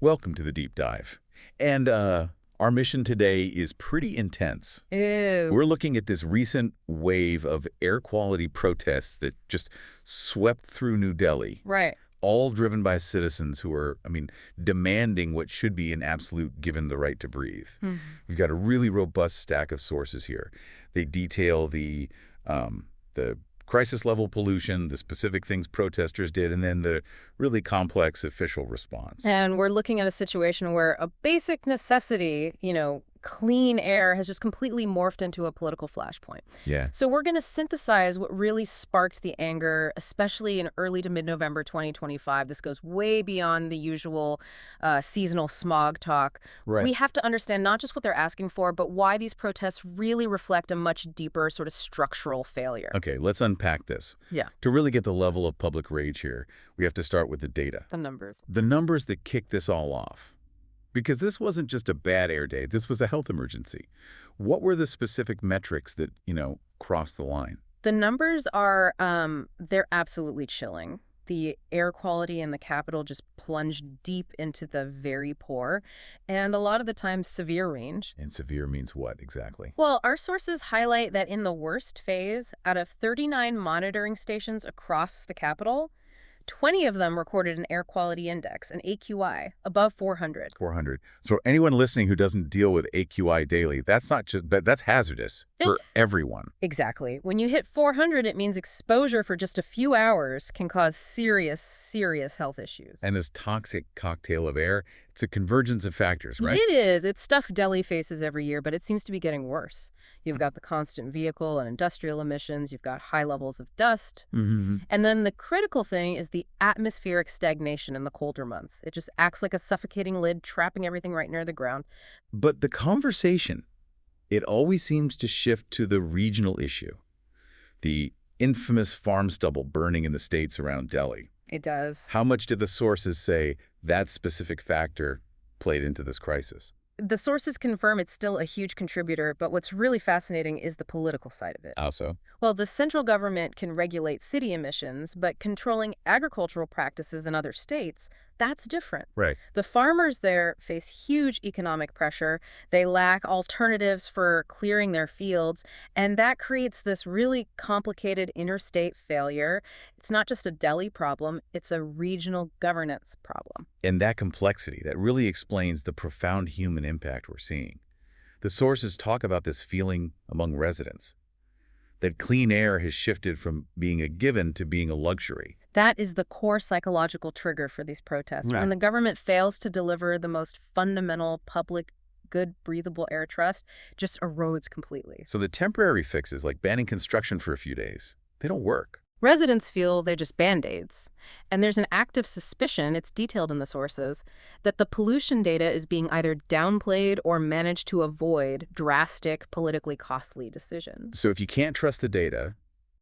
Welcome to the deep dive. And our mission today is pretty intense. Ew. We're looking at this recent wave of air quality protests that just swept through New Delhi, Right. all driven by citizens who are, demanding what should be an absolute given the right to breathe. Mhm. We've got a really robust stack of sources here. They detail the crisis level pollution, the specific things protesters did, and then the really complex official response. And we're looking at a situation where a basic necessity, clean air has just completely morphed into a political flashpoint. Yeah. So we're going to synthesize what really sparked the anger, especially in early to mid-November 2025. This goes way beyond the usual seasonal smog talk. Right. We have to understand not just what they're asking for, but why these protests really reflect a much deeper sort of structural failure. Okay, let's unpack this. Yeah. To really get the level of public rage here, we have to start with the data. The numbers. The numbers that kick this all off. Because this wasn't just a bad air day, this was a health emergency. What were the specific metrics that, crossed the line? The numbers are, they're absolutely chilling. The air quality in the capital just plunged deep into the very poor, and a lot of the time severe range. And severe means what exactly? Well, our sources highlight that in the worst phase, out of 39 monitoring stations across the capital, 20 of them recorded an air quality index, an AQI, above 400. 400. So anyone listening who doesn't deal with AQI daily, that's not just, but that's hazardous for everyone. Exactly. When you hit 400, it means exposure for just a few hours can cause serious, serious health issues. And this toxic cocktail of air, it's a convergence of factors, right? It is. It's stuff Delhi faces every year, but it seems to be getting worse. You've got the constant vehicle and industrial emissions. You've got high levels of dust. Mm-hmm. And then the critical thing is the atmospheric stagnation in the colder months. It just acts like a suffocating lid, trapping everything right near the ground. But the conversation, it always seems to shift to the regional issue. The infamous farm stubble burning in the states around Delhi. It does. How much did the sources say that specific factor played into this crisis? The sources confirm it's still a huge contributor, but what's really fascinating is the political side of it. How so? Well, the central government can regulate city emissions, but controlling agricultural practices in other states, that's different. Right. The farmers there face huge economic pressure. They lack alternatives for clearing their fields, and that creates this really complicated interstate failure. It's not just a Delhi problem, it's a regional governance problem. And that complexity, that really explains the profound human impact we're seeing. The sources talk about this feeling among residents, that clean air has shifted from being a given to being a luxury. That is the core psychological trigger for these protests. Right. When the government fails to deliver the most fundamental public good breathable air trust, just erodes completely. So the temporary fixes, like banning construction for a few days, they don't work. Residents feel they're just Band-Aids. And there's an active suspicion, it's detailed in the sources, that the pollution data is being either downplayed or managed to avoid drastic, politically costly decisions. So if you can't trust the data,